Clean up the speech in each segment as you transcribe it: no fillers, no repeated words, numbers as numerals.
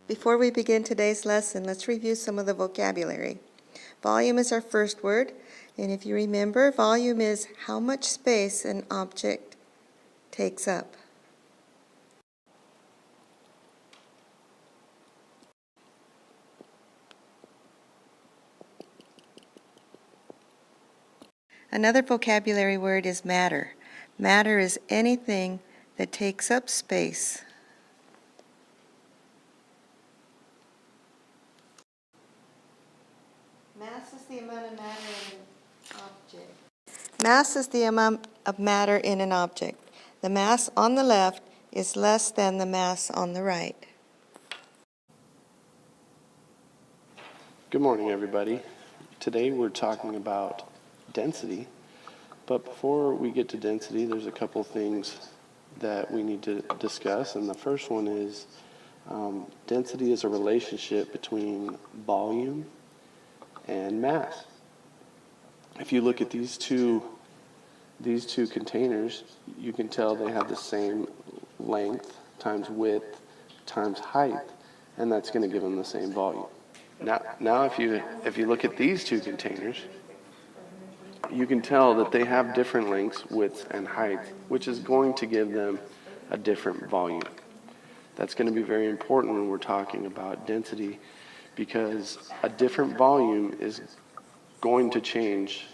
Before we begin today's lesson, let's review some of the vocabulary. Volume is our first word, and if you remember, volume is how much space an object takes up. Another vocabulary word is matter. Matter is anything that takes up space. Mass is the amount of matter in an object. Mass is the amount of matter in an object. The mass on the left is less than the mass on the right. Good morning, everybody. Today we're talking about density, but before we get to density, there's a couple things that we need to discuss, and the first one is density is a relationship between volume and mass. If you look at these two containers, you can tell they have the same length times width times height, and that's going to give them the same volume. Now, if you look at these two containers, you can tell that they have different lengths, widths, and heights, which is going to give them a different volume. That's going to be very important when we're talking about density, because a different volume is going to change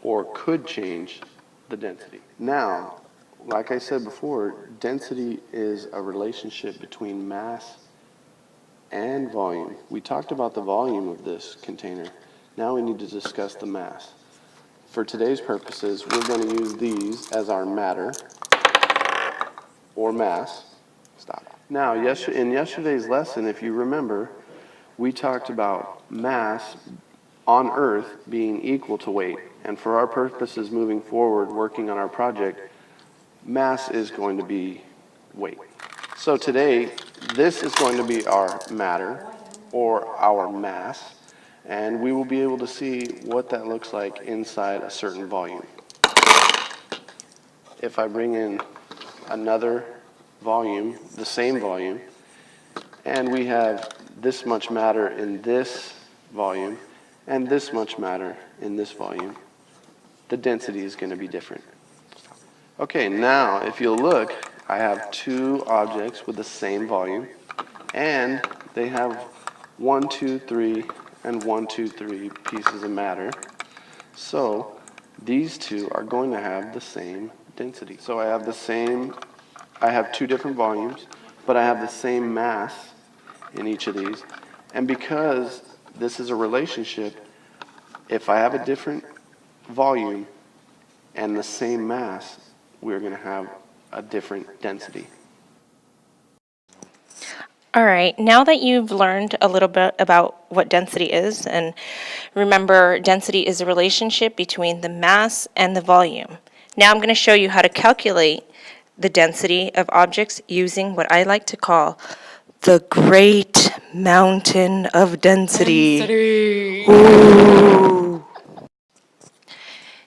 or could change the density. Now, like I said before, density is a relationship between mass and volume. We talked about the volume of this container. Now we need to discuss the mass. For today's purposes, we're going to use these as our matter or mass. Stop. Now, in yesterday's lesson, if you remember, we talked about mass on Earth being equal to weight. And for our purposes moving forward, working on our project, mass is going to be weight. So today, this is going to be our matter, or our mass, and we will be able to see what that looks like inside a certain volume. If I bring in another volume, the same volume, and we have this much matter in this volume, and this much matter in this volume, the density is going to be different. Okay, now if you'll look, I have two objects with the same volume, and they have 1, 2, 3, and 1, 2, 3 pieces of matter. So these two are going to have the same density. So I have two different volumes, but I have the same mass in each of these. And because this is a relationship, if I have a different volume and the same mass, we're going to have a different density. All right, now that you've learned a little bit about what density is, and remember, density is a relationship between the mass and the volume. Now I'm going to show you how to calculate the density of objects using what I like to call the Great Mountain of Density. Ooh.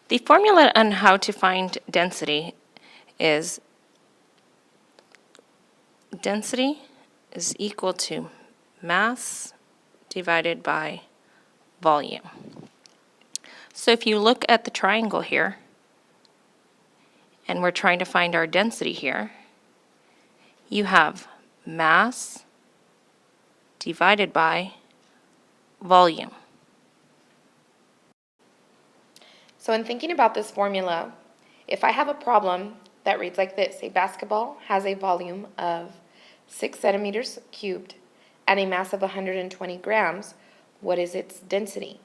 The formula on how to find density is density is equal to mass divided by volume. So if you look at the triangle here, and we're trying to find our density here, you have mass divided by volume. So in thinking about this formula, if I have a problem that reads like this, a basketball has a volume of 6 centimeters cubed and a mass of 120 grams, what is its density?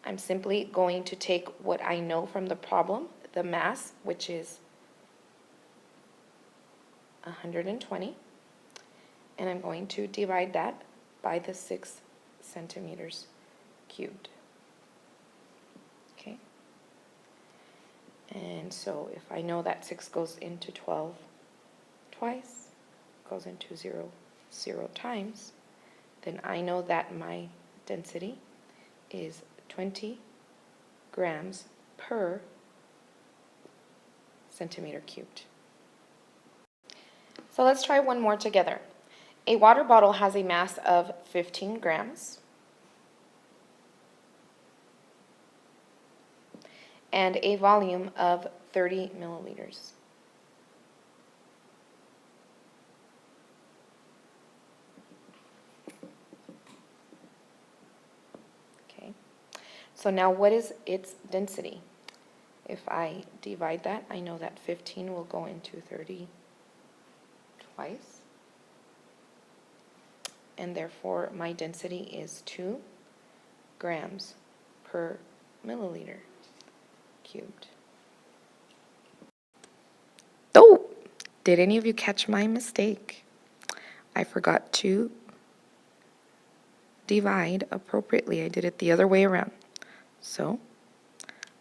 I'm simply going to take what I know from the problem, the mass, which is 120, and I'm going to divide that by the 6 centimeters cubed. Okay? And so if I know that 6 goes into 12 twice, goes into 0 times, then I know that my density is 20 grams per centimeter cubed. So let's try one more together. A water bottle has a mass of 15 grams and a volume of 30 milliliters. Okay, so now what is its density? If I divide that, I know that 15 will go into 30 twice. And therefore, my density is 2 grams per milliliter cubed. Oh, did any of you catch my mistake? I forgot to divide appropriately. I did it the other way around. So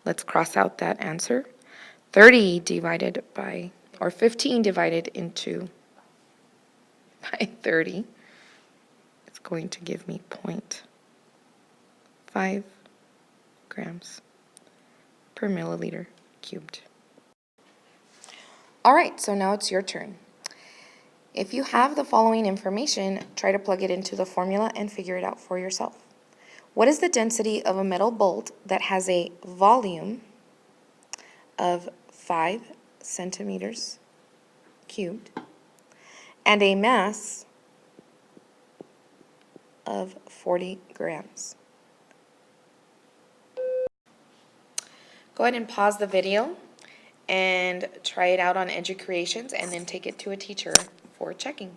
let's cross out that answer. 30 divided by, or 15 divided into by 30, it's going to give me 0.5 grams per milliliter cubed. All right, so now it's your turn. If you have the following information, try to plug it into the formula and figure it out for yourself. What is the density of a metal bolt that has a volume of 5 centimeters cubed and a mass of 40 grams? Go ahead and pause the video and try it out on EduCreations and then take it to a teacher for checking.